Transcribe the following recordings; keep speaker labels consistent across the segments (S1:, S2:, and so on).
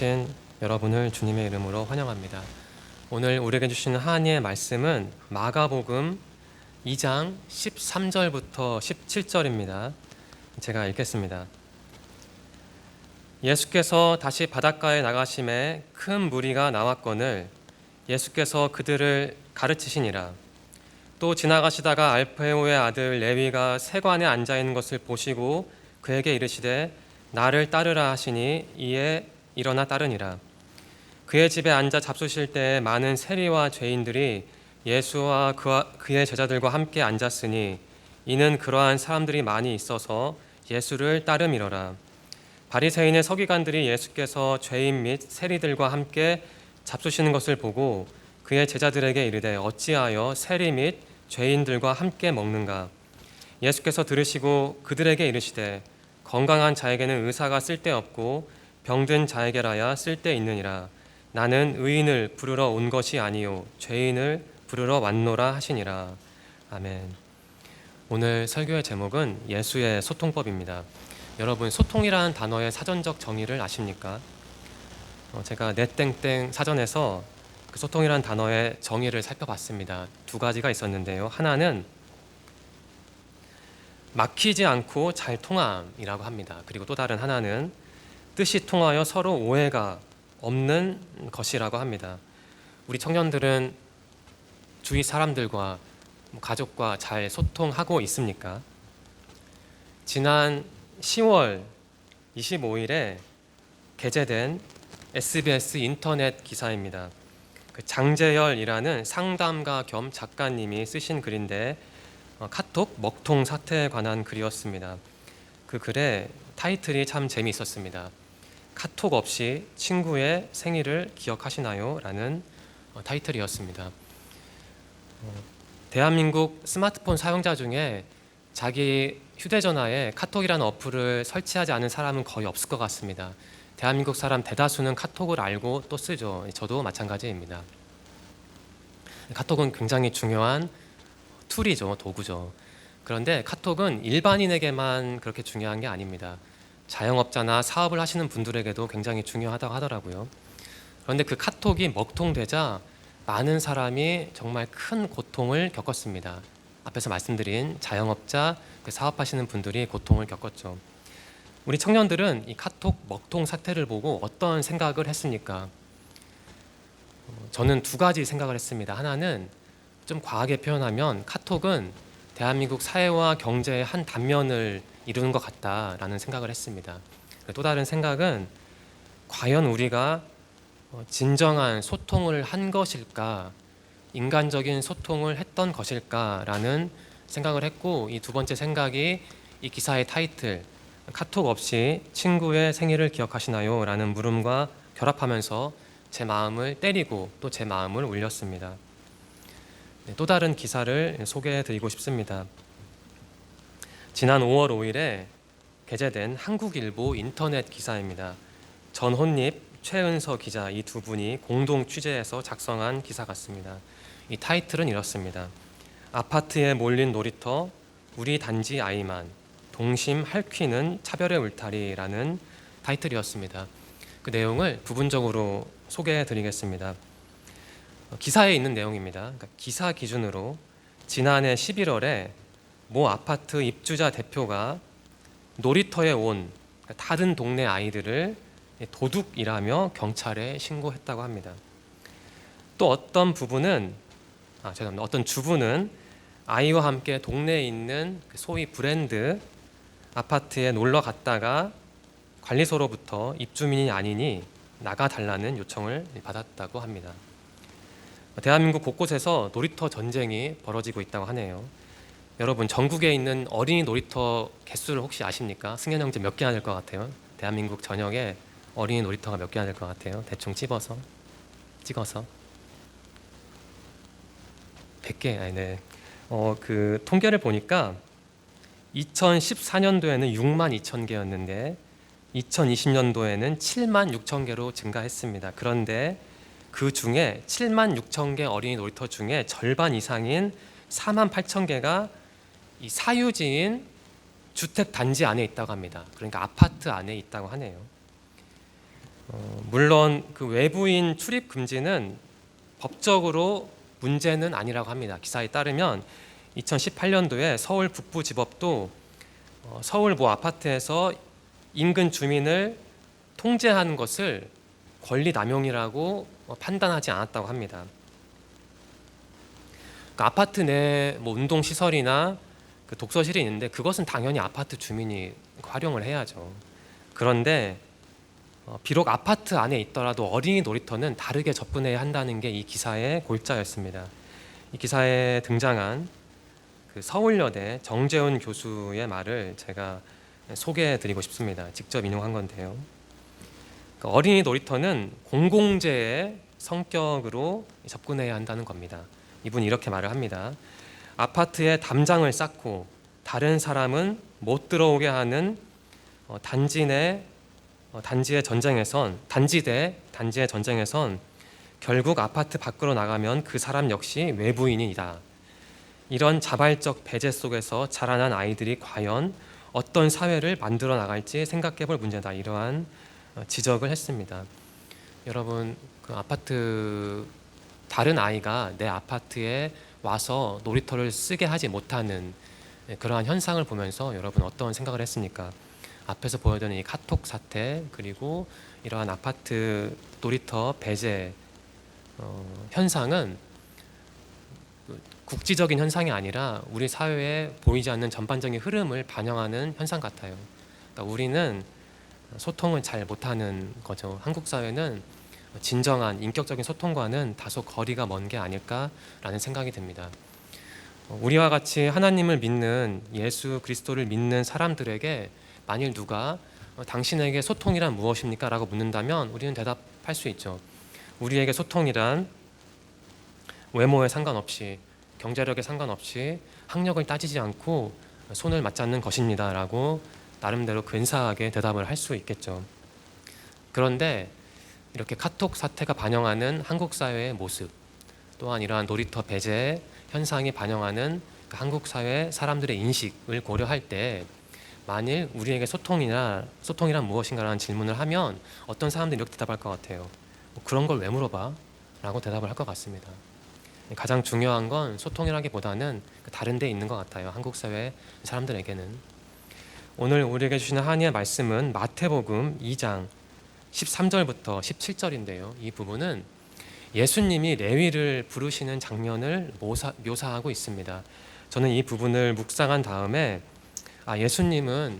S1: 오신 여러분을 주님의 이름으로 환영합니다. 오늘 우리에게 주시는 하나님의 말씀은 마가복음 2장 13절부터 17절입니다. 제가 읽겠습니다. 예수께서 다시 바닷가에 나가심에 큰 무리가 나왔거늘 예수께서 그들을 가르치시니라. 또 지나가시다가 알페오의 아들 레위가 세관에 앉아 있는 것을 보시고 그에게 이르시되 나를 따르라 하시니 이에 일어나 따르니라. 그의 집에 앉아 잡수실 때에 많은 세리와 죄인들이 예수와 그의 제자들과 함께 앉았으니 이는 그러한 사람들이 많이 있어서 예수를 따름이러라. 바리새인의 서기관들이 예수께서 죄인 및 세리들과 함께 잡수시는 것을 보고 그의 제자들에게 이르되 어찌하여 세리 및 죄인들과 함께 먹는가? 예수께서 들으시고 그들에게 이르시되 건강한 자에게는 의사가 쓸데없고 병든 자에게라야 쓸데있느니라. 나는 의인을 부르러 온 것이 아니요 죄인을 부르러 왔노라 하시니라. 아멘. 오늘 설교의 제목은 예수의 소통법입니다. 여러분, 소통이라는 단어의 사전적 정의를 아십니까? 제가 넷땡땡 사전에서 그 소통이라는 단어의 정의를 살펴봤습니다. 두 가지가 있었는데요. 하나는 막히지 않고 잘 통함이라고 합니다. 그리고 또 다른 하나는 뜻이 통하여 서로 오해가 없는 것이라고 합니다. 우리 청년들은 주위 사람들과 가족과 잘 소통하고 있습니까? 지난 10월 25일에 게재된 SBS 인터넷 기사입니다. 장재열이라는 상담가 겸 작가님이 쓰신 글인데 카톡 먹통 사태에 관한 글이었습니다. 그 글의 타이틀이 참 재미있었습니다. 카톡 없이 친구의 생일을 기억하시나요? 라는 타이틀이었습니다. 대한민국 스마트폰 사용자 중에 자기 휴대전화에 카톡이라는 어플을 설치하지 않은 사람은 거의 없을 것 같습니다. 대한민국 사람 대다수는 카톡을 알고 또 쓰죠. 저도 마찬가지입니다. 카톡은 굉장히 중요한 툴이죠, 도구죠. 그런데 카톡은 일반인에게만 그렇게 중요한 게 아닙니다. 자영업자나 사업을 하시는 분들에게도 굉장히 중요하다고 하더라고요. 그런데 그 카톡이 먹통되자 많은 사람이 정말 큰 고통을 겪었습니다. 앞에서 말씀드린 자영업자, 사업하시는 분들이 고통을 겪었죠. 우리 청년들은 이 카톡 먹통 사태를 보고 어떤 생각을 했습니까? 저는 두 가지 생각을 했습니다. 하나는 좀 과하게 표현하면 카톡은 대한민국 사회와 경제의 한 단면을 이루는 것 같다라는 생각을 했습니다. 또 다른 생각은 과연 우리가 진정한 소통을 한 것일까, 인간적인 소통을 했던 것일까라는 생각을 했고, 이 두 번째 생각이 이 기사의 타이틀 카톡 없이 친구의 생일을 기억하시나요? 라는 물음과 결합하면서 제 마음을 때리고 또 제 마음을 울렸습니다. 또 다른 기사를 소개해 드리고 싶습니다. 지난 5월 5일에 게재된 한국일보 인터넷 기사입니다. 전혼립, 최은서 기자 이 두 분이 공동 취재해서 작성한 기사 같습니다. 이 타이틀은 이렇습니다. 아파트에 몰린 놀이터, 우리 단지 아이만, 동심 핥히는 차별의 울타리라는 타이틀이었습니다. 그 내용을 부분적으로 소개해 드리겠습니다. 기사에 있는 내용입니다. 그러니까 기사 기준으로 지난해 11월에 모 아파트 입주자 대표가 놀이터에 온 다른 동네 아이들을 도둑이라며 경찰에 신고했다고 합니다. 또 어떤 주부는 아이와 함께 동네에 있는 소위 브랜드 아파트에 놀러 갔다가 관리소로부터 입주민이 아니니 나가달라는 요청을 받았다고 합니다. 대한민국 곳곳에서 놀이터 전쟁이 벌어지고 있다고 하네요. 여러분, 전국에 있는 어린이 놀이터 개수를 혹시 아십니까? 승현 형제 몇 개나 될 것 같아요? 대한민국 전역에 어린이 놀이터가 몇 개나 될 것 같아요? 대충 찍어서 100개. 네. 그 통계를 보니까 2014년도에는 6만 2천 개였는데 2020년도에는 7만 6천 개로 증가했습니다. 그런데 그 중에 7만 6천 개 어린이 놀이터 중에 절반 이상인 4만 8천 개가 이 사유지인 주택 단지 안에 있다고 합니다. 그러니까 아파트 안에 있다고 하네요. 물론 그 외부인 출입 금지는 법적으로 문제는 아니라고 합니다. 기사에 따르면 2018년도에 서울 북부지법도 서울 모 아파트에서 인근 주민을 통제하는 것을 권리 남용이라고 판단하지 않았다고 합니다. 그 아파트 내 뭐 운동 시설이나 그 독서실이 있는데 그것은 당연히 아파트 주민이 활용을 해야죠. 그런데 비록 아파트 안에 있더라도 어린이 놀이터는 다르게 접근해야 한다는 게 이 기사의 골자였습니다. 이 기사에 등장한 그 서울여대 정재훈 교수의 말을 제가 소개해드리고 싶습니다. 직접 인용한 건데요. 그러니까 어린이 놀이터는 공공재의 성격으로 접근해야 한다는 겁니다. 이분이 이렇게 말을 합니다. 아파트에 담장을 쌓고 다른 사람은 못 들어오게 하는 단지의 전쟁에선 결국 아파트 밖으로 나가면 그 사람 역시 외부인이다. 이런 자발적 배제 속에서 자라난 아이들이 과연 어떤 사회를 만들어 나갈지 생각해 볼 문제다. 이러한 지적을 했습니다. 여러분, 그 아파트 다른 아이가 내 아파트에 와서 놀이터를 쓰게 하지 못하는 그러한 현상을 보면서 여러분 어떤 생각을 했습니까? 앞에서 보여드린 이 카톡 사태, 그리고 이러한 아파트 놀이터 배제 현상은 국지적인 현상이 아니라 우리 사회에 보이지 않는 전반적인 흐름을 반영하는 현상 같아요. 그러니까 우리는 소통을 잘 못하는 거죠. 한국 사회는 진정한 인격적인 소통과는 다소 거리가 먼 게 아닐까라는 생각이 듭니다. 우리와 같이 하나님을 믿는, 예수 그리스도를 믿는 사람들에게 만일 누가 당신에게 소통이란 무엇입니까? 라고 묻는다면 우리는 대답할 수 있죠. 우리에게 소통이란 외모에 상관없이, 경제력에 상관없이 학력을 따지지 않고 손을 맞잡는 것입니다 라고 나름대로 근사하게 대답을 할 수 있겠죠. 그런데 이렇게 카톡 사태가 반영하는 한국 사회의 모습, 또한 이러한 놀이터 배제 현상이 반영하는 한국 사회 사람들의 인식을 고려할 때 만일 우리에게 소통이란 무엇인가라는 질문을 하면 어떤 사람들이 이렇게 대답할 것 같아요. 그런 걸 왜 물어봐? 라고 대답을 할 것 같습니다. 가장 중요한 건 소통이라기보다는 다른 데 있는 것 같아요. 한국 사회 사람들에게는. 오늘 우리에게 주시는 하나님의 말씀은 마태복음 2장 13절부터 17절인데요. 이 부분은 예수님이 레위를 부르시는 장면을 묘사하고 있습니다. 저는 이 부분을 묵상한 다음에 예수님은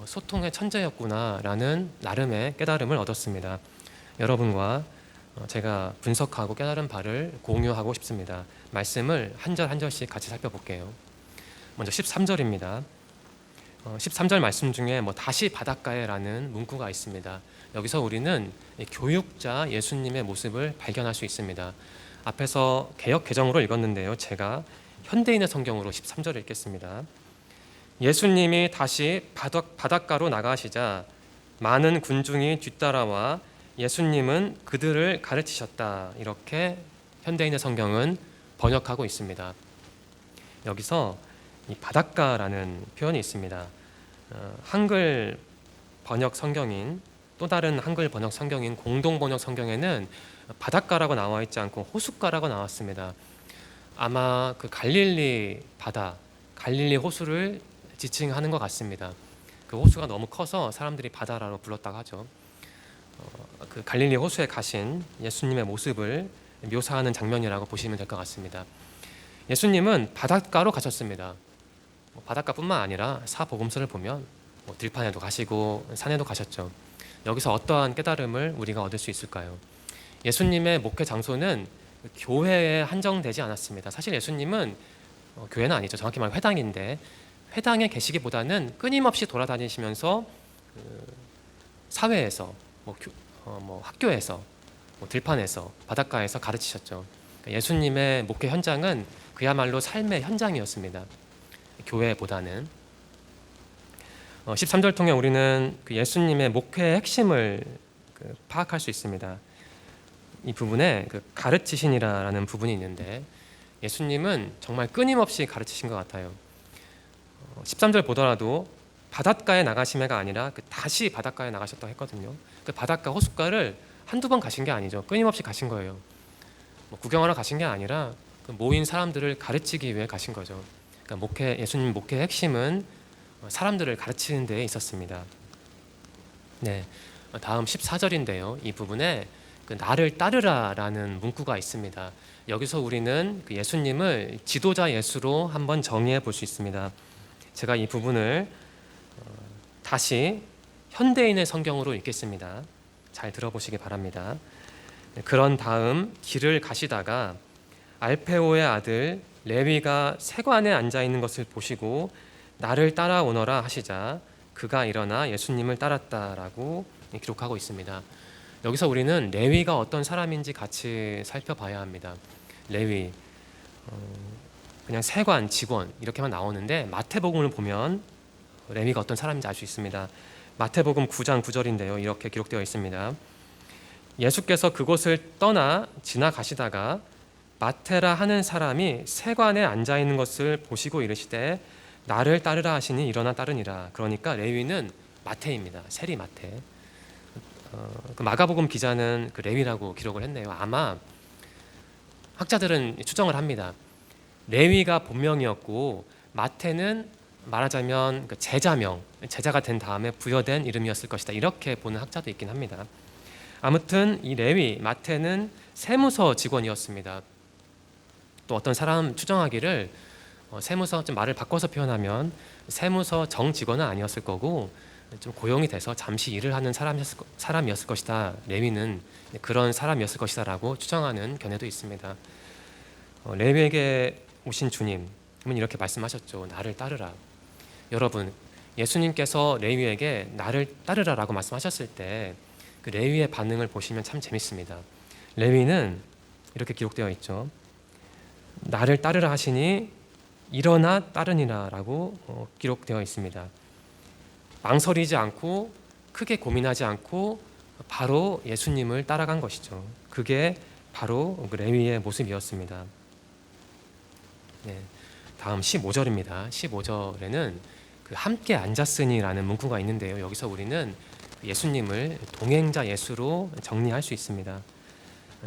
S1: 소통의 천재였구나라는 나름의 깨달음을 얻었습니다. 여러분과 제가 분석하고 깨달은 바를 공유하고 싶습니다. 말씀을 한 절 한 절씩 같이 살펴볼게요. 먼저 13절입니다. 13절 말씀 중에 다시 바닷가에라는 문구가 있습니다. 여기서 우리는 교육자 예수님의 모습을 발견할 수 있습니다. 앞에서 개역 개정으로 읽었는데요. 제가 현대인의 성경으로 13절을 읽겠습니다. 예수님이 다시 바닷가로 나가시자 많은 군중이 뒤따라와 예수님은 그들을 가르치셨다. 이렇게 현대인의 성경은 번역하고 있습니다. 여기서 이 바닷가라는 표현이 있습니다. 한글 번역 성경인 또 다른 한글 번역 성경인 공동 번역 성경에는 바닷가라고 나와 있지 않고 호숫가라고 나왔습니다. 아마 그 갈릴리 바다, 갈릴리 호수를 지칭하는 것 같습니다. 그 호수가 너무 커서 사람들이 바다라고 불렀다고 하죠. 그 갈릴리 호수에 가신 예수님의 모습을 묘사하는 장면이라고 보시면 될 것 같습니다. 예수님은 바닷가로 가셨습니다. 바닷가뿐만 아니라 사복음서를 보면 들판에도 가시고 산에도 가셨죠. 여기서 어떠한 깨달음을 우리가 얻을 수 있을까요? 예수님의 목회 장소는 교회에 한정되지 않았습니다. 사실 예수님은 교회는 아니죠. 정확히 말하면 회당인데 회당에 계시기보다는 끊임없이 돌아다니시면서 사회에서 학교에서 들판에서 바닷가에서 가르치셨죠. 예수님의 목회 현장은 그야말로 삶의 현장이었습니다. 교회보다는. 13절 통해 우리는 그 예수님의 목회의 핵심을 파악할 수 있습니다. 이 부분에 그 가르치시니라라는 부분이 있는데 예수님은 정말 끊임없이 가르치신 것 같아요. 13절 보더라도 바닷가에 나가심해가 아니라 다시 바닷가에 나가셨다고 했거든요. 그 바닷가 호숫가를 한두 번 가신 게 아니죠. 끊임없이 가신 거예요. 뭐 구경하러 가신 게 아니라 그 모인 사람들을 가르치기 위해 가신 거죠. 그러니까 예수님 목회의 핵심은 사람들을 가르치는 데에 있었습니다. 네, 다음 14절인데요. 이 부분에 나를 따르라라는 문구가 있습니다. 여기서 우리는 예수님을 지도자 예수로 한번 정의해 볼 수 있습니다. 제가 이 부분을 다시 현대인의 성경으로 읽겠습니다. 잘 들어보시기 바랍니다. 그런 다음 길을 가시다가 알페오의 아들 레위가 세관에 앉아 있는 것을 보시고 나를 따라오너라 하시자 그가 일어나 예수님을 따랐다라고 기록하고 있습니다. 여기서 우리는 레위가 어떤 사람인지 같이 살펴봐야 합니다. 레위, 그냥 세관, 직원 이렇게만 나오는데 마태복음을 보면 레위가 어떤 사람인지 알 수 있습니다. 마태복음 9장 9절인데요. 이렇게 기록되어 있습니다. 예수께서 그곳을 떠나 지나가시다가 마테라 하는 사람이 세관에 앉아 있는 것을 보시고 이르시되 나를 따르라 하시니 일어나 따르니라. 그러니까 레위는 마태입니다. 세리 마태. 그 마가복음 기자는 그 레위라고 기록을 했네요. 아마 학자들은 추정을 합니다. 레위가 본명이었고 마태는 말하자면 그 제자가 된 다음에 부여된 이름이었을 것이다. 이렇게 보는 학자도 있긴 합니다. 아무튼 이 레위 마태는 세무서 직원이었습니다. 또 어떤 사람 추정하기를 세무서 좀 말을 바꿔서 표현하면 세무서 정 직원은 아니었을 거고 좀 고용이 돼서 잠시 일을 하는 사람이었을 것이다. 레위는 그런 사람이었을 것이다라고 추정하는 견해도 있습니다. 레위에게 오신 주님은 이렇게 말씀하셨죠. 나를 따르라. 여러분, 예수님께서 레위에게 나를 따르라라고 말씀하셨을 때 그 레위의 반응을 보시면 참 재밌습니다. 레위는 이렇게 기록되어 있죠. 나를 따르라 하시니 일어나 따르니라라고 기록되어 있습니다. 망설이지 않고 크게 고민하지 않고 바로 예수님을 따라간 것이죠. 그게 바로 레위의 모습이었습니다. 네, 다음 15절입니다. 15절에는 그 함께 앉았으니라는 문구가 있는데요. 여기서 우리는 예수님을 동행자 예수로 정리할 수 있습니다.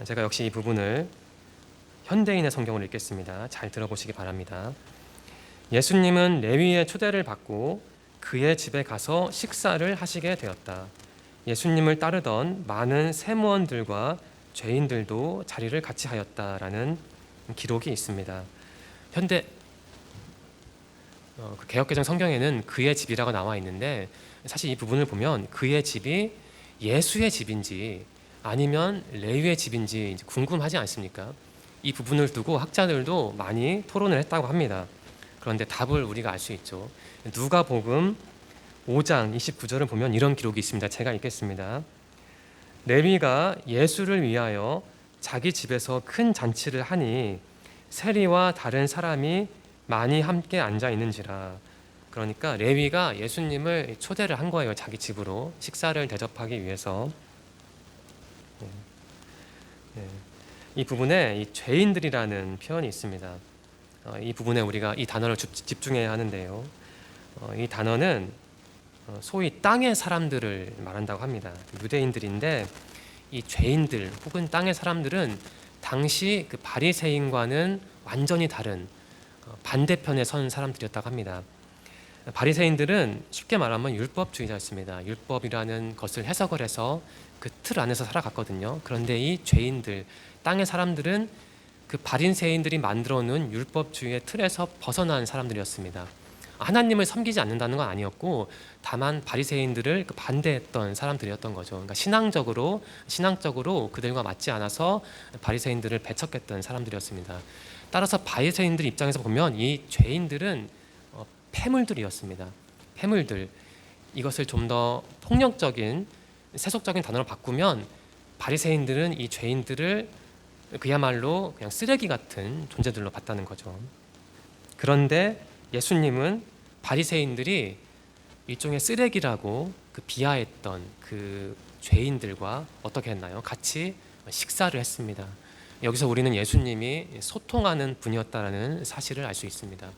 S1: 제가 역시 이 부분을 현대인의 성경을 읽겠습니다. 잘 들어보시기 바랍니다. 예수님은 레위의 초대를 받고 그의 집에 가서 식사를 하시게 되었다. 예수님을 따르던 많은 세무원들과 죄인들도 자리를 같이 하였다라는 기록이 있습니다. 현대 개역개정 성경에는 그의 집이라고 나와 있는데 사실 이 부분을 보면 그의 집이 예수의 집인지 아니면 레위의 집인지 궁금하지 않습니까? 이 부분을 두고 학자들도 많이 토론을 했다고 합니다. 그런데 답을 우리가 알 수 있죠. 누가복음 5장 29절을 보면 이런 기록이 있습니다. 제가 읽겠습니다. 레위가 예수를 위하여 자기 집에서 큰 잔치를 하니 세리와 다른 사람이 많이 함께 앉아 있는지라. 그러니까 레위가 예수님을 초대를 한 거예요. 자기 집으로 식사를 대접하기 위해서. 이 부분에 이 죄인들이라는 표현이 있습니다. 이 부분에 우리가 이 단어를 집중해야 하는데요. 이 단어는 소위 땅의 사람들을 말한다고 합니다. 유대인들인데 이 죄인들 혹은 땅의 사람들은 당시 그 바리새인과는 완전히 다른 반대편에 선 사람들이었다고 합니다. 바리새인들은 쉽게 말하면 율법주의자였습니다. 율법이라는 것을 해석을 해서 그 틀 안에서 살아갔거든요. 그런데 이 죄인들, 땅의 사람들은 그 바리새인들이 만들어 놓은 율법주의의 틀에서 벗어난 사람들이었습니다. 하나님을 섬기지 않는다는 건 아니었고 다만 바리새인들을 반대했던 사람들이었던 거죠. 그러니까 신앙적으로 그들과 맞지 않아서 바리새인들을 배척했던 사람들이었습니다. 따라서 바리새인들 입장에서 보면 이 죄인들은 폐물들이었습니다. 폐물들. 이것을 좀 더 폭력적인 세속적인 단어로 바꾸면 바리새인들은 이 죄인들을 그야말로 그냥 쓰레기 같은 존재들로 봤다는 거죠. 그런데 예수님은 바리새인들이 일종의 쓰레기라고 비하했던 그 죄인들과 어떻게 했나요? 같이 식사를 했습니다. 여기서 우리는 예수님이 소통하는 분이었다라는 사실을 알 수 있습니다.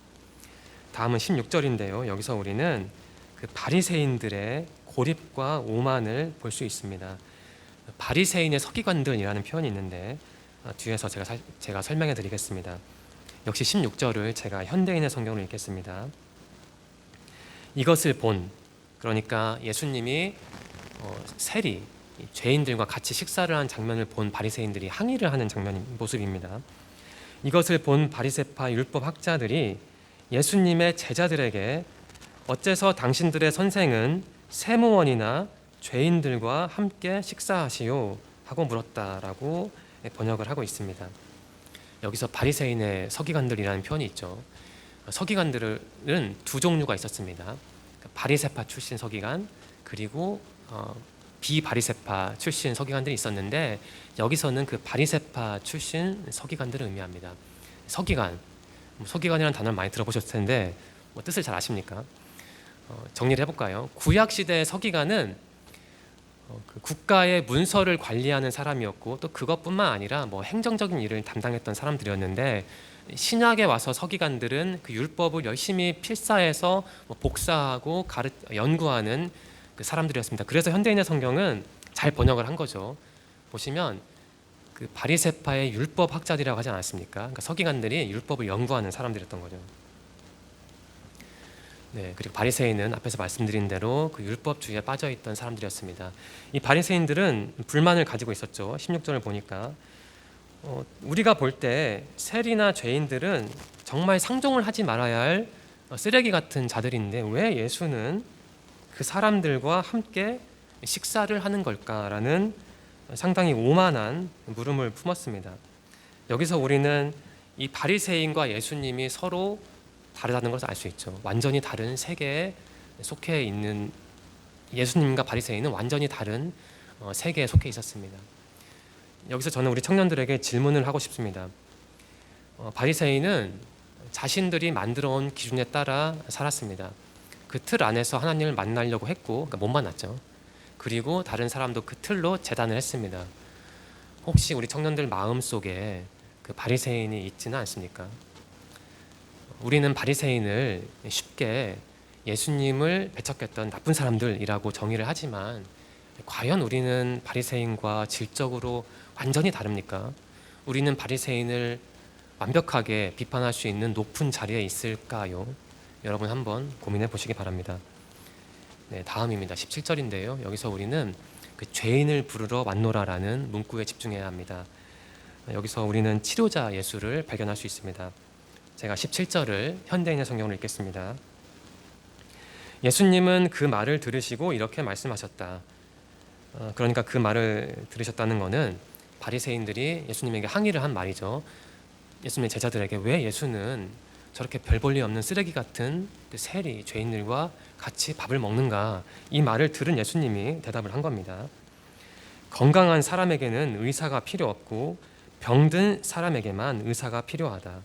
S1: 다음은 16절인데요. 여기서 우리는 그 바리새인들의 고립과 오만을 볼 수 있습니다. 바리새인의 서기관들이라는 표현이 있는데 뒤에서 제가 설명해 드리겠습니다. 역시 16절을 제가 현대인의 성경으로 읽겠습니다. 이것을 본, 그러니까 예수님이 세리 죄인들과 같이 식사를 한 장면을 본 바리새인들이 항의를 하는 모습입니다. 이것을 본 바리새파 율법 학자들이 예수님의 제자들에게 어째서 당신들의 선생은 세무원이나 죄인들과 함께 식사하시오 하고 물었다라고 번역을 하고 있습니다. 여기서 바리새인의 서기관들이라는 표현이 있죠. 서기관들은 두 종류가 있었습니다. 바리새파 출신 서기관, 그리고 비바리새파 출신 서기관들이 있었는데, 여기서는 그 바리새파 출신 서기관들을 의미합니다. 서기관이라는 단어를 많이 들어보셨을 텐데 뜻을 잘 아십니까? 정리를 해볼까요? 구약 시대의 서기관은 그 국가의 문서를 관리하는 사람이었고, 또 그것뿐만 아니라 행정적인 일을 담당했던 사람들이었는데, 신약에 와서 서기관들은 그 율법을 열심히 필사해서 복사하고 연구하는 그 사람들이었습니다. 그래서 현대인의 성경은 잘 번역을 한 거죠. 보시면 그 바리새파의 율법 학자들이라고 하지 않았습니까? 그러니까 서기관들이 율법을 연구하는 사람들이었던 거죠. 네, 그리고 바리새인은 앞에서 말씀드린 대로 그 율법주의에 빠져있던 사람들이었습니다. 이 바리새인들은 불만을 가지고 있었죠. 16절을 보니까 우리가 볼 때 세리나 죄인들은 정말 상종을 하지 말아야 할 쓰레기 같은 자들인데 왜 예수는 그 사람들과 함께 식사를 하는 걸까라는 상당히 오만한 물음을 품었습니다. 여기서 우리는 이 바리새인과 예수님이 서로 다르다는 것을 알 수 있죠. 완전히 다른 세계에 속해 있는 예수님과 바리새인은 완전히 다른 세계에 속해 있었습니다. 여기서 저는 우리 청년들에게 질문을 하고 싶습니다. 바리새인은 자신들이 만들어온 기준에 따라 살았습니다. 그 틀 안에서 하나님을 만나려고 했고, 그러니까 못 만났죠. 그리고 다른 사람도 그 틀로 재단을 했습니다. 혹시 우리 청년들 마음속에 그 바리새인이 있지는 않습니까? 우리는 바리새인을 쉽게 예수님을 배척했던 나쁜 사람들이라고 정의를 하지만, 과연 우리는 바리새인과 질적으로 완전히 다릅니까? 우리는 바리새인을 완벽하게 비판할 수 있는 높은 자리에 있을까요? 여러분 한번 고민해 보시기 바랍니다. 네, 다음입니다. 17절인데요. 여기서 우리는 그 죄인을 부르러 왔노라라는 문구에 집중해야 합니다. 여기서 우리는 치료자 예수를 발견할 수 있습니다. 제가 17절을 현대인의 성경으로 읽겠습니다. 예수님은 그 말을 들으시고 이렇게 말씀하셨다. 그러니까 그 말을 들으셨다는 것은 바리새인들이 예수님에게 항의를 한 말이죠. 예수님의 제자들에게 왜 예수는 저렇게 별 볼 일 없는 쓰레기 같은 그 세리 죄인들과 같이 밥을 먹는가? 이 말을 들은 예수님이 대답을 한 겁니다. 건강한 사람에게는 의사가 필요 없고 병든 사람에게만 의사가 필요하다.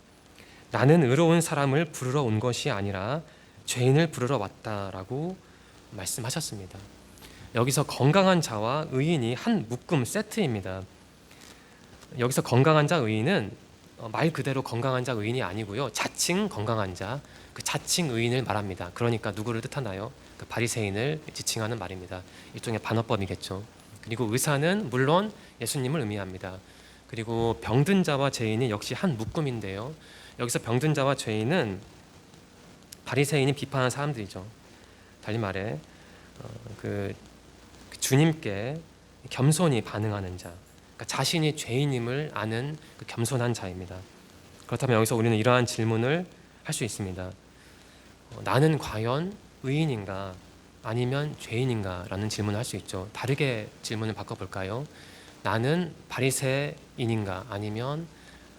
S1: 나는 의로운 사람을 부르러 온 것이 아니라 죄인을 부르러 왔다라고 말씀하셨습니다. 여기서 건강한 자와 의인이 한 묶음 세트입니다. 여기서 건강한 자 의인은 말 그대로 건강한 자 의인이 아니고요. 자칭 건강한 자, 그 자칭 의인을 말합니다. 그러니까 누구를 뜻하나요? 그 바리새인을 지칭하는 말입니다. 일종의 반어법이겠죠. 그리고 의사는 물론 예수님을 의미합니다. 그리고 병든 자와 죄인이 역시 한 묶음인데요. 여기서 병든 자와 죄인은 바리새인이 비판한 사람들이죠. 달리 말해 그 주님께 겸손히 반응하는 자, 그러니까 자신이 죄인임을 아는 그 겸손한 자입니다. 그렇다면 여기서 우리는 이러한 질문을 할 수 있습니다. 나는 과연 의인인가 아니면 죄인인가 라는 질문을 할 수 있죠. 다르게 질문을 바꿔볼까요? 나는 바리새인인가 아니면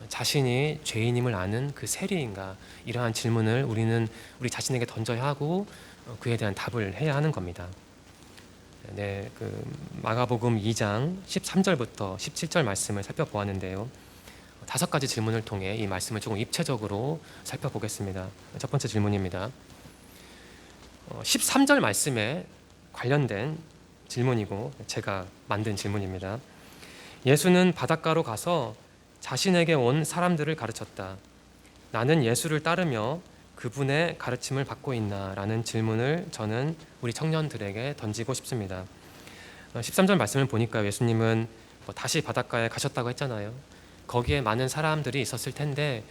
S1: 자신이 죄인임을 아는 그 세리인가? 이러한 질문을 우리는 우리 자신에게 던져야 하고 그에 대한 답을 해야 하는 겁니다. 네, 그 마가복음 2장 13절부터 17절 말씀을 살펴보았는데요. 5가지 질문을 통해 이 말씀을 조금 입체적으로 살펴보겠습니다. 첫 번째 질문입니다. 13절 말씀에 관련된 질문이고 제가 만든 질문입니다. 예수는 바닷가로 가서 자신에게 온 사람들을 가르쳤다. 나는 예수를 따르며 그분의 가르침을 받고 있나라는 질문을 저는 우리 청년들에게 던지고 싶습니다. 13절 말씀을 보니까 예수님은 다시 바닷가에 가셨다고 했잖아요. 거기에 많은 사람들이 있었을 텐데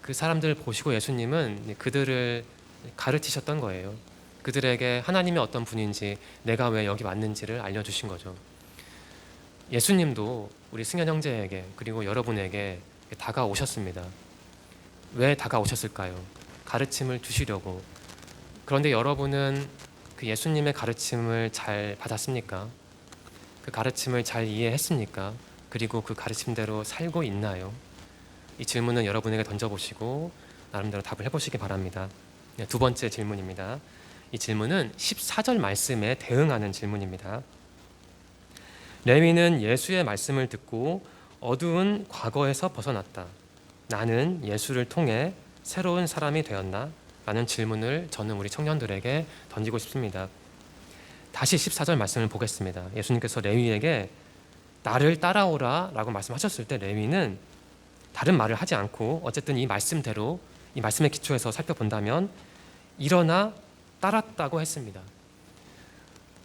S1: 그 사람들을 보시고 예수님은 그들을 가르치셨던 거예요. 그들에게 하나님이 어떤 분인지, 내가 왜 여기 왔는지를 알려주신 거죠. 예수님도 우리 승현 형제에게 그리고 여러분에게 다가오셨습니다. 왜 다가오셨을까요? 가르침을 주시려고. 그런데 여러분은 그 예수님의 가르침을 잘 받았습니까? 그 가르침을 잘 이해했습니까? 그리고 그 가르침대로 살고 있나요? 이 질문은 여러분에게 던져보시고 나름대로 답을 해보시기 바랍니다. 두 번째 질문입니다. 이 질문은 14절 말씀에 대응하는 질문입니다. 레위는 예수의 말씀을 듣고 어두운 과거에서 벗어났다. 나는 예수를 통해 새로운 사람이 되었나? 라는 질문을 저는 우리 청년들에게 던지고 싶습니다. 다시 14절 말씀을 보겠습니다. 예수님께서 레위에게 나를 따라오라 라고 말씀하셨을 때 레위는 다른 말을 하지 않고 어쨌든 이 말씀대로, 이 말씀의 기초에서 살펴본다면 일어나 따랐다고 했습니다.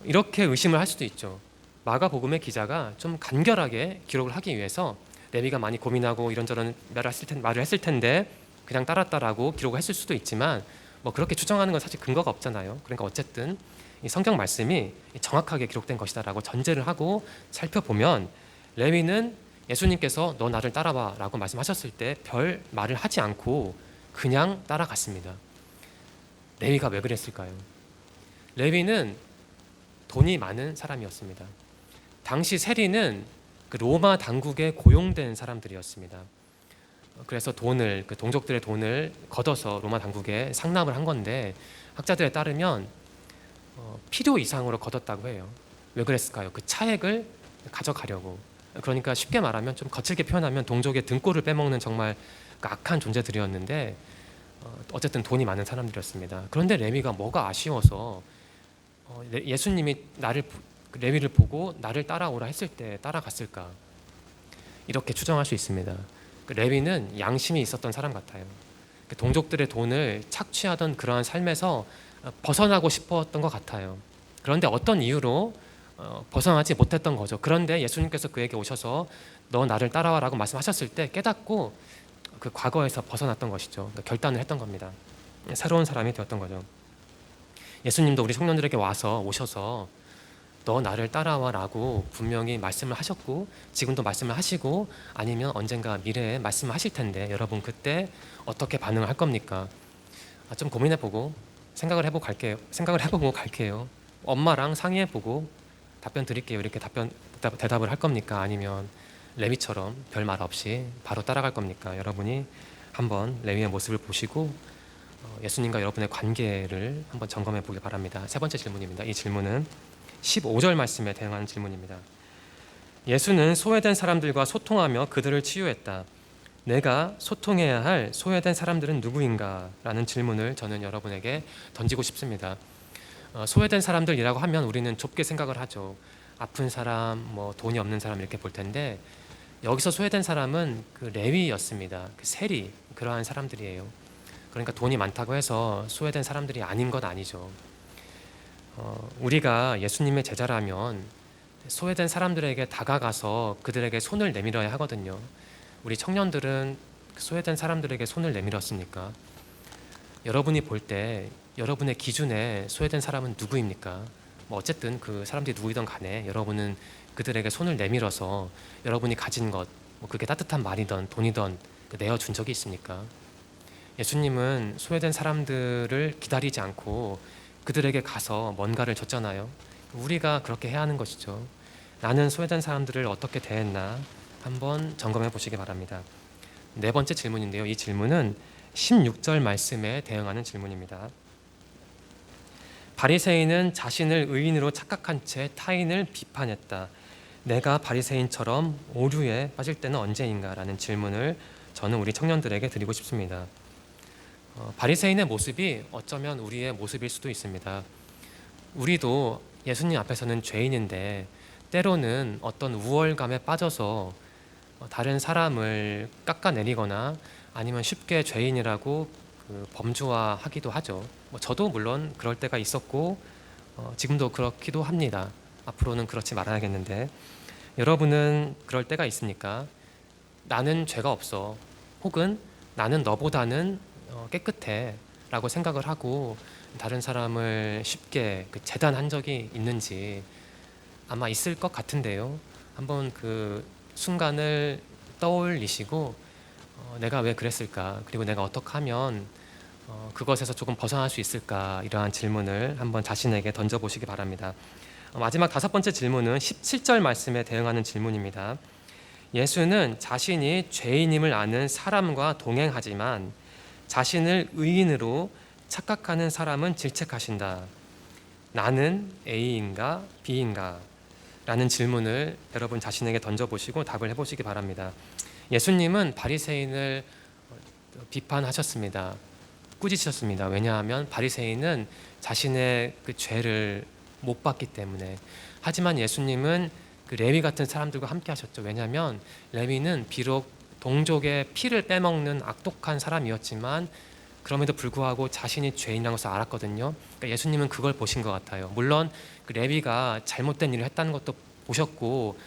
S1: 이렇게 의심을 할 수도 있죠. 마가복음의 기자가 좀 간결하게 기록을 하기 위해서 레위가 많이 고민하고 이런저런 말을 했을 텐데 그냥 따랐다라고 기록을 했을 수도 있지만 그렇게 추정하는 건 사실 근거가 없잖아요. 그러니까 어쨌든 이 성경 말씀이 정확하게 기록된 것이다라고 전제를 하고 살펴보면 레위는 예수님께서 너 나를 따라와 라고 말씀하셨을 때 별 말을 하지 않고 그냥 따라갔습니다. 레위가 왜 그랬을까요? 레위는 돈이 많은 사람이었습니다. 당시 세리는 그 로마 당국에 고용된 사람들이었습니다. 그래서 그 동족들의 돈을 걷어서 로마 당국에 상납을 한 건데 학자들에 따르면 필요 이상으로 걷었다고 해요. 왜 그랬을까요? 그 차액을 가져가려고. 그러니까 쉽게 말하면 좀 거칠게 표현하면 동족의 등골을 빼먹는 정말 악한 존재들이었는데 어쨌든 돈이 많은 사람들이었습니다. 그런데 레위가 뭐가 아쉬워서 예수님이 레위를 보고 나를 따라오라 했을 때 따라갔을까? 이렇게 추정할 수 있습니다. 레위는 양심이 있었던 사람 같아요. 동족들의 돈을 착취하던 그러한 삶에서 벗어나고 싶었던 것 같아요. 그런데 어떤 이유로 벗어나지 못했던 거죠. 그런데 예수님께서 그에게 오셔서 너 나를 따라와라고 말씀하셨을 때 깨닫고 그 과거에서 벗어났던 것이죠. 결단을 했던 겁니다. 새로운 사람이 되었던 거죠. 예수님도 우리 청년들에게 오셔서 너 나를 따라와라고 분명히 말씀을 하셨고 지금도 말씀을 하시고 아니면 언젠가 미래에 말씀을 하실 텐데 여러분 그때 어떻게 반응을 할 겁니까? 좀 고민해보고 생각을 해보고 갈게요. 엄마랑 상의해보고 답변 드릴게요. 이렇게 대답을 할 겁니까? 아니면 레위처럼 별 말 없이 바로 따라갈 겁니까? 여러분이 한번 레위의 모습을 보시고 예수님과 여러분의 관계를 한번 점검해 보길 바랍니다. 세 번째 질문입니다. 이 질문은 15절 말씀에 대응하는 질문입니다. 예수는 소외된 사람들과 소통하며 그들을 치유했다. 내가 소통해야 할 소외된 사람들은 누구인가? 라는 질문을 저는 여러분에게 던지고 싶습니다. 소외된 사람들이라고 하면 우리는 좁게 생각을 하죠. 아픈 사람, 돈이 없는 사람 이렇게 볼 텐데 여기서 소외된 사람은 그 레위였습니다. 그 세리, 그러한 사람들이에요. 그러니까 돈이 많다고 해서 소외된 사람들이 아닌 건 아니죠. 우리가 예수님의 제자라면 소외된 사람들에게 다가가서 그들에게 손을 내밀어야 하거든요. 우리 청년들은 소외된 사람들에게 손을 내밀었습니까? 여러분이 볼 때 여러분의 기준에 소외된 사람은 누구입니까? 어쨌든 그 사람들이 누구이든 간에 여러분은 그들에게 손을 내밀어서 여러분이 가진 것, 그게 따뜻한 말이든 돈이든 내어준 적이 있습니까? 예수님은 소외된 사람들을 기다리지 않고 그들에게 가서 뭔가를 줬잖아요. 우리가 그렇게 해야 하는 것이죠. 나는 소외된 사람들을 어떻게 대했나 한번 점검해 보시기 바랍니다. 네 번째 질문인데요. 이 질문은 16절 말씀에 대응하는 질문입니다. 바리새인은 자신을 의인으로 착각한 채 타인을 비판했다. 내가 바리새인처럼 오류에 빠질 때는 언제인가? 라는 질문을 저는 우리 청년들에게 드리고 싶습니다. 바리새인의 모습이 어쩌면 우리의 모습일 수도 있습니다. 우리도 예수님 앞에서는 죄인인데 때로는 어떤 우월감에 빠져서 다른 사람을 깎아내리거나 아니면 쉽게 죄인이라고 그 범주화하기도 하죠. 저도 물론 그럴 때가 있었고 지금도 그렇기도 합니다. 앞으로는 그렇지 말아야겠는데, 여러분은 그럴 때가 있습니까? 나는 죄가 없어, 혹은 나는 너보다는 깨끗해 라고 생각을 하고 다른 사람을 쉽게 재단한 적이 있는지 아마 있을 것 같은데요. 한번 그 순간을 떠올리시고 내가 왜 그랬을까, 그리고 내가 어떻게 하면 그것에서 조금 벗어날 수 있을까, 이러한 질문을 한번 자신에게 던져보시기 바랍니다. 마지막 5번째 질문은 17절 말씀에 대응하는 질문입니다. 예수는 자신이 죄인임을 아는 사람과 동행하지만 자신을 의인으로 착각하는 사람은 질책하신다. 나는 A인가 B인가? 라는 질문을 여러분 자신에게 던져보시고 답을 해보시기 바랍니다. 예수님은 바리새인을 비판하셨습니다. 꾸짖으셨습니다. 왜냐하면 바리새인은 자신의 그 죄를 못 봤기 때문에. 하지만 예수님은 그 레위 같은 사람들과 함께 하셨죠. 왜냐하면 레위는 비록 동족의 피를 빼먹는 악독한 사람이었지만 그럼에도 불구하고 자신이 죄인이라는 것을 알았거든요. 그러니까 예수님은 그걸 보신 것 같아요. 물론 그 레위가 잘못된 일을 했다는 것도 보셨고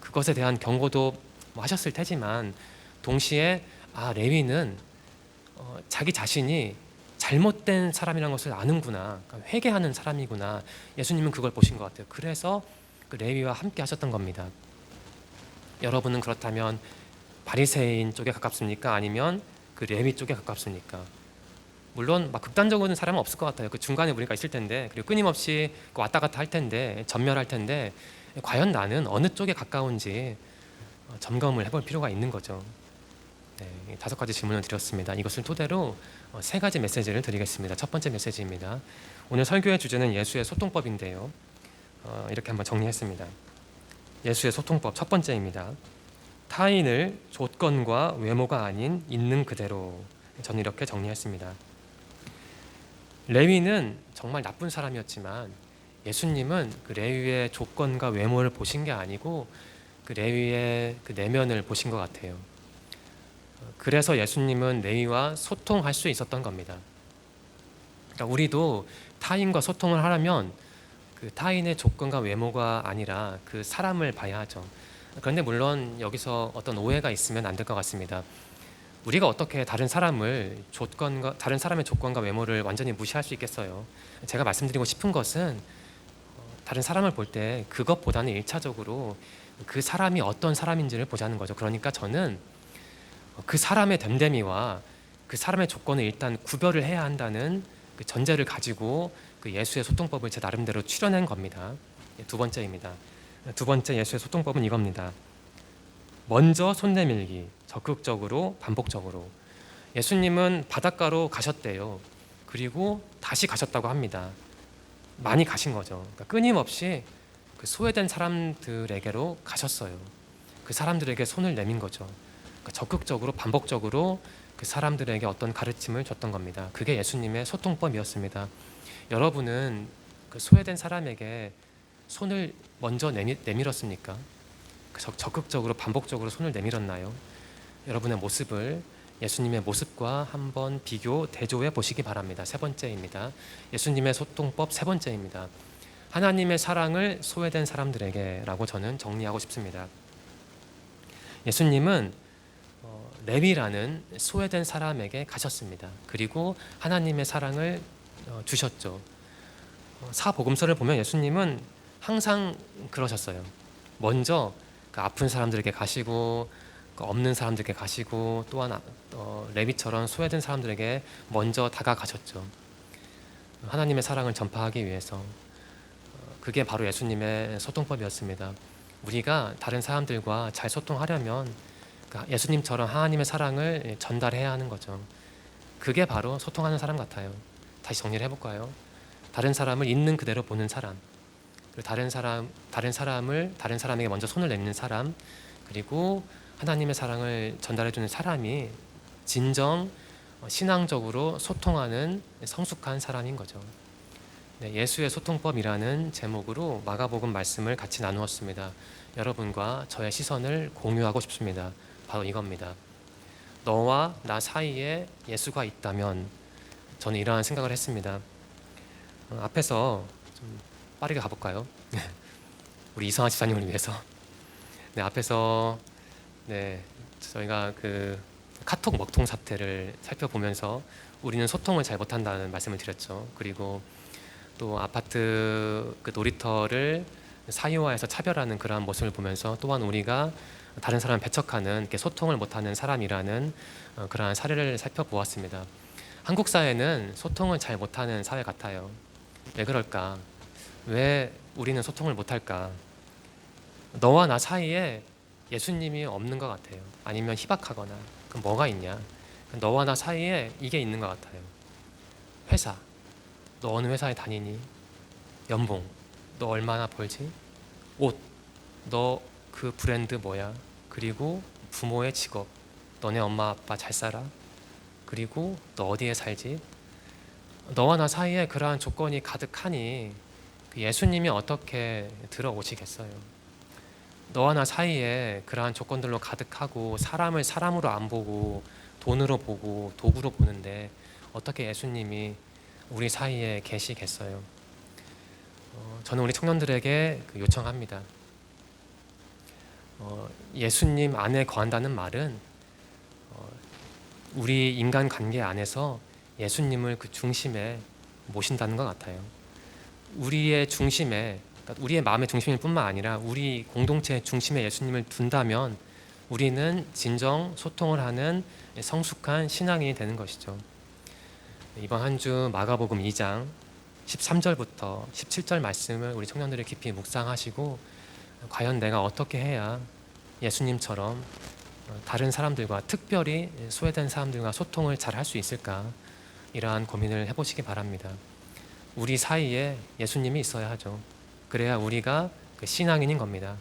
S1: 그것에 대한 경고도 하셨을 테지만, 동시에 레위는 자기 자신이 잘못된 사람이라는 것을 아는구나, 그러니까 회개하는 사람이구나, 예수님은 그걸 보신 것 같아요. 그래서 그 레위와 함께 하셨던 겁니다. 여러분은 그렇다면 바리새인 쪽에 가깝습니까? 아니면 그 레위 쪽에 가깝습니까? 물론 막 극단적인 사람은 없을 것 같아요. 그 중간에 우리가 있을 텐데, 그리고 끊임없이 왔다 갔다 할 텐데, 전멸할 텐데, 과연 나는 어느 쪽에 가까운지 점검을 해볼 필요가 있는 거죠. 네, 5가지 질문을 드렸습니다. 이것을 토대로 3가지 메시지를 드리겠습니다. 첫 번째 메시지입니다. 오늘 설교의 주제는 예수의 소통법인데요. 이렇게 한번 정리했습니다. 예수의 소통법 첫 번째입니다. 타인을 조건과 외모가 아닌 있는 그대로. 저는 이렇게 정리했습니다. 레위는 정말 나쁜 사람이었지만 예수님은 그 레위의 조건과 외모를 보신 게 아니고 그 레위의 그 내면을 보신 것 같아요. 그래서 예수님은 레위와 소통할 수 있었던 겁니다. 그러니까 우리도 타인과 소통을 하려면 그 타인의 조건과 외모가 아니라 그 사람을 봐야 하죠. 그런데 물론 여기서 어떤 오해가 있으면 안 될 것 같습니다. 우리가 어떻게 다른 사람의 조건과 외모를 완전히 무시할 수 있겠어요? 제가 말씀드리고 싶은 것은 다른 사람을 볼 때 그것보다는 1차적으로 그 사람이 어떤 사람인지를 보자는 거죠. 그러니까 저는 그 사람의 됨됨이와 그 사람의 조건을 일단 구별을 해야 한다는 그 전제를 가지고 그 예수의 소통법을 제 나름대로 추려낸 겁니다. 2번째입니다. 2번째 예수의 소통법은 이겁니다. 먼저 손 내밀기, 적극적으로 반복적으로. 예수님은 바닷가로 가셨대요. 그리고 다시 가셨다고 합니다. 많이 가신 거죠. 그러니까 끊임없이 그 소외된 사람들에게로 가셨어요. 그 사람들에게 손을 내민 거죠. 그러니까 적극적으로 반복적으로 그 사람들에게 어떤 가르침을 줬던 겁니다. 그게 예수님의 소통법이었습니다. 여러분은 그 소외된 사람에게 손을 먼저 내밀었습니까? 적극적으로 반복적으로 손을 내밀었나요? 여러분의 모습을 예수님의 모습과 한번 비교 대조해 보시기 바랍니다. 3번째입니다. 예수님의 소통법 3번째입니다. 하나님의 사랑을 소외된 사람들에게 라고 저는 정리하고 싶습니다. 예수님은 레위라는 소외된 사람에게 가셨습니다. 그리고 하나님의 사랑을 주셨죠. 사복음서를 보면 예수님은 항상 그러셨어요. 먼저 그 아픈 사람들에게 가시고 그 없는 사람들에게 가시고, 또한 레위처럼 소외된 사람들에게 먼저 다가가셨죠. 하나님의 사랑을 전파하기 위해서. 그게 바로 예수님의 소통법이었습니다. 우리가 다른 사람들과 잘 소통하려면 예수님처럼 하나님의 사랑을 전달해야 하는 거죠. 그게 바로 소통하는 사람 같아요. 다시 정리를 해볼까요? 다른 사람을 있는 그대로 보는 사람, 그리고 다른 사람에게 먼저 손을 내미는 사람, 그리고 하나님의 사랑을 전달해주는 사람이 진정 신앙적으로 소통하는 성숙한 사람인 거죠. 네, 예수의 소통법이라는 제목으로 마가복음 말씀을 같이 나누었습니다. 여러분과 저의 시선을 공유하고 싶습니다. 바로 이겁니다. 너와 나 사이에 예수가 있다면, 저는 이러한 생각을 했습니다. 앞에서 좀 빠르게 가볼까요? 우리 이성아 집사님을 위해서. 네, 앞에서 저희가 그 카톡 먹통 사태를 살펴보면서 우리는 소통을 잘 못한다는 말씀을 드렸죠. 그리고 또 아파트 그 놀이터를 사유화해서 차별하는 그러한 모습을 보면서 또한 우리가 다른 사람을 배척하는, 이렇게 소통을 못하는 사람이라는 그러한 사례를 살펴보았습니다. 한국 사회는 소통을 잘 못하는 사회 같아요. 왜 그럴까? 왜 우리는 소통을 못할까? 너와 나 사이에 예수님이 없는 것 같아요. 아니면 희박하거나. 그럼 뭐가 있냐? 너와 나 사이에 이게 있는 것 같아요. 회사. 너 어느 회사에 다니니? 연봉. 너 얼마나 벌지? 옷. 너 그 브랜드 뭐야? 그리고 부모의 직업. 너네 엄마 아빠 잘 살아? 그리고 너 어디에 살지? 너와 나 사이에 그러한 조건이 가득하니 예수님이 어떻게 들어오시겠어요? 너와 나 사이에 그러한 조건들로 가득하고 사람을 사람으로 안 보고 돈으로 보고 도구로 보는데 어떻게 예수님이 우리 사이에 계시겠어요? 저는 우리 청년들에게 요청합니다. 예수님 안에 거한다는 말은 우리 인간 관계 안에서 예수님을 그 중심에 모신다는 것 같아요. 우리의 중심에, 그러니까 우리의 마음의 중심일 뿐만 아니라 우리 공동체의 중심에 예수님을 둔다면 우리는 진정 소통을 하는 성숙한 신앙인이 되는 것이죠. 이번 한 주 마가복음 2장 13절부터 17절 말씀을 우리 청년들이 깊이 묵상하시고, 과연 내가 어떻게 해야 예수님처럼 다른 사람들과, 특별히 소외된 사람들과 소통을 잘 할 수 있을까, 이러한 고민을 해보시기 바랍니다. 우리 사이에 예수님이 있어야 하죠. 그래야 우리가 그 신앙인인 겁니다.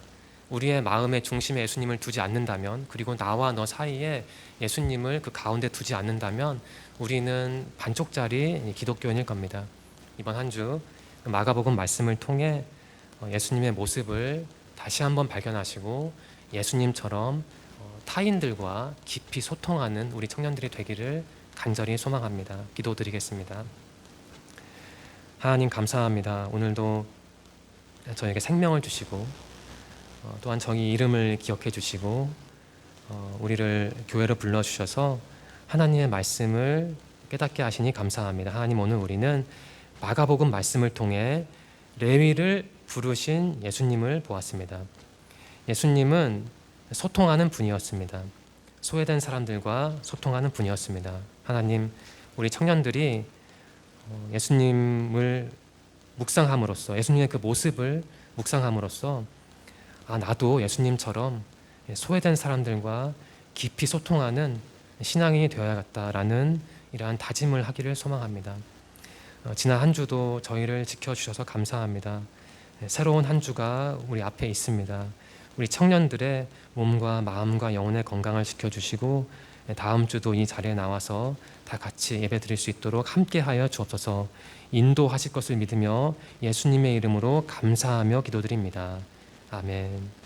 S1: 우리의 마음의 중심에 예수님을 두지 않는다면, 그리고 나와 너 사이에 예수님을 그 가운데 두지 않는다면 우리는 반쪽짜리 기독교인일 겁니다. 이번 한 주 마가복음 말씀을 통해 예수님의 모습을 다시 한번 발견하시고 예수님처럼 타인들과 깊이 소통하는 우리 청년들이 되기를 간절히 소망합니다. 기도드리겠습니다. 하나님 감사합니다. 오늘도 저에게 생명을 주시고 또한 저희 이름을 기억해 주시고 우리를 교회로 불러주셔서 하나님의 말씀을 깨닫게 하시니 감사합니다. 하나님, 오늘 우리는 마가복음 말씀을 통해 레위를 부르신 예수님을 보았습니다. 예수님은 소통하는 분이었습니다. 소외된 사람들과 소통하는 분이었습니다. 하나님, 우리 청년들이 예수님을 묵상함으로써, 예수님의 그 모습을 묵상함으로써 나도 예수님처럼 소외된 사람들과 깊이 소통하는 신앙인이 되어야겠다라는 이러한 다짐을 하기를 소망합니다. 지난 한 주도 저희를 지켜주셔서 감사합니다. 새로운 한 주가 우리 앞에 있습니다. 우리 청년들의 몸과 마음과 영혼의 건강을 지켜주시고 다음 주도 이 자리에 나와서 다 같이 예배드릴 수 있도록 함께하여 주옵소서. 인도하실 것을 믿으며 예수님의 이름으로 감사하며 기도드립니다. 아멘.